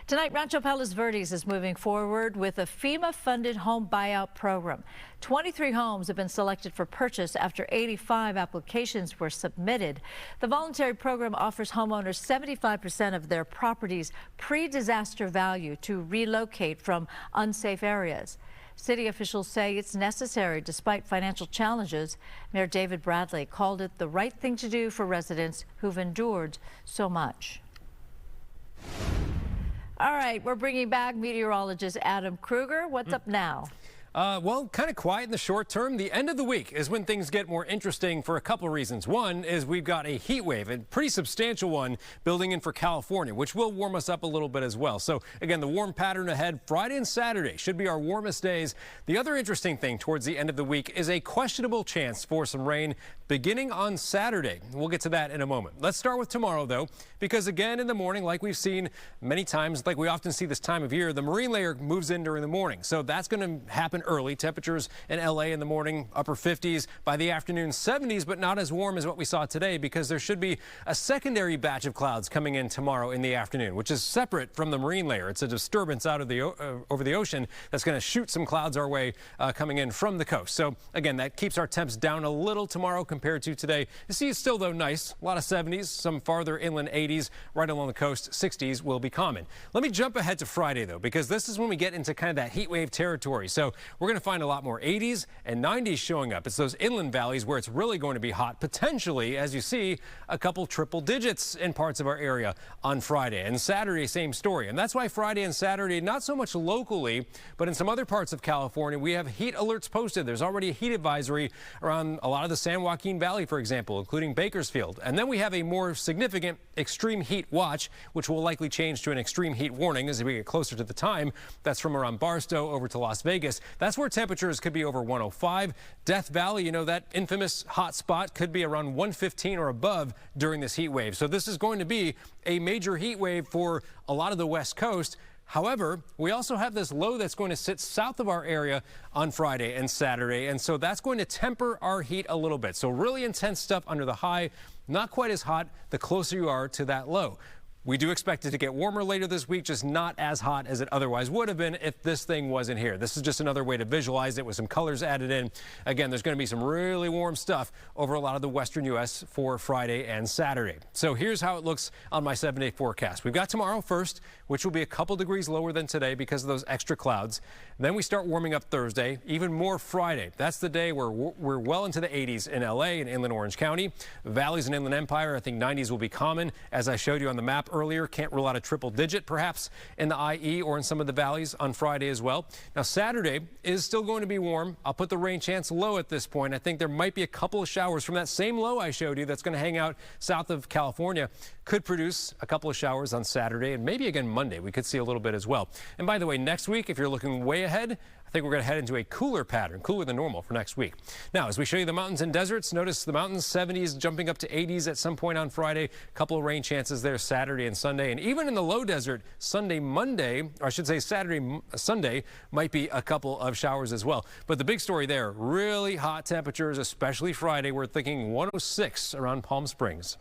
Tonight, Rancho Palos Verdes is moving forward with a FEMA-funded home buyout program. 23 homes have been selected for purchase after 85 applications were submitted. The voluntary program offers homeowners 75% of their property's pre-disaster value to relocate from unsafe areas. City officials say it's necessary despite financial challenges. Mayor David Bradley called it the right thing to do for residents who've endured so much. All right, we're bringing back meteorologist Adam Kruger. What's up now? Well, kind of quiet in the short term. The end of the week is when things get more interesting for a couple of reasons. One is we've got a heat wave, a pretty substantial one, building in for California, which will warm us up a little bit as well. So, again, the warm pattern ahead. Friday and Saturday should be our warmest days. The other interesting thing towards the end of the week is a questionable chance for some rain beginning on Saturday. We'll get to that in a moment. Let's start with tomorrow, though, because, again, in the morning, like we've seen many times, like we often see this time of year, the marine layer moves in during the morning. So that's going to happen early. Temperatures in LA in the morning, upper 50s. By the afternoon, 70s, but not as warm as what we saw today because there should be a secondary batch of clouds coming in tomorrow in the afternoon, which is separate from the marine layer. It's a disturbance out of the over the ocean that's going to shoot some clouds our way coming in from the coast. So again, that keeps our temps down a little tomorrow compared to today. You see, it's still though nice. A lot of 70s, some farther inland 80s, right along the coast. 60s will be common. Let me jump ahead to Friday though, because this is when we get into kind of that heat wave territory. So we're going to find a lot more 80s and 90s showing up. It's those inland valleys where it's really going to be hot. Potentially, as you see, a couple triple digits in parts of our area on Friday. And Saturday, same story. And that's why Friday and Saturday, not so much locally, but in some other parts of California, we have heat alerts posted. There's already a heat advisory around a lot of the San Joaquin Valley, for example, including Bakersfield. And then we have a more significant extreme heat watch, which will likely change to an extreme heat warning as we get closer to the time. That's from around Barstow over to Las Vegas. That's where temperatures could be over 105. Death Valley, you know, that infamous hot spot could be around 115 or above during this heat wave. So this is going to be a major heat wave for a lot of the West Coast. However, we also have this low that's going to sit south of our area on Friday and Saturday, and so that's going to temper our heat a little bit. So really intense stuff under the high, not quite as hot the closer you are to that low. We do expect it to get warmer later this week, just not as hot as it otherwise would have been if this thing wasn't here. This is just another way to visualize it with some colors added in. Again, there's going to be some really warm stuff over a lot of the western U.S. for Friday and Saturday. So here's how it looks on my 7-day forecast. We've got tomorrow first, which will be a couple degrees lower than today because of those extra clouds. Then we start warming up Thursday, even more Friday. That's the day where we're well into the 80s in L.A. and inland Orange County. Valleys and Inland Empire, I think 90s will be common. As I showed you on the map earlier, can't rule out a triple digit perhaps in the IE or in some of the valleys on Friday as well. Now Saturday is still going to be warm. I'll put the rain chance low at this point. I think there might be a couple of showers from that same low I showed you that's going to hang out south of California. Could produce a couple of showers on Saturday and maybe again Monday. We could see a little bit as well. And by the way, next week, if you're looking way ahead, I think we're going to head into a cooler pattern, cooler than normal for next week. Now, as we show you the mountains and deserts, notice the mountains 70s jumping up to 80s at some point on Friday. A couple of rain chances there Saturday and Sunday. And even in the low desert, Sunday, Monday, or I should say Saturday, Sunday, might be a couple of showers as well. But the big story there, really hot temperatures, especially Friday. We're thinking 106 around Palm Springs.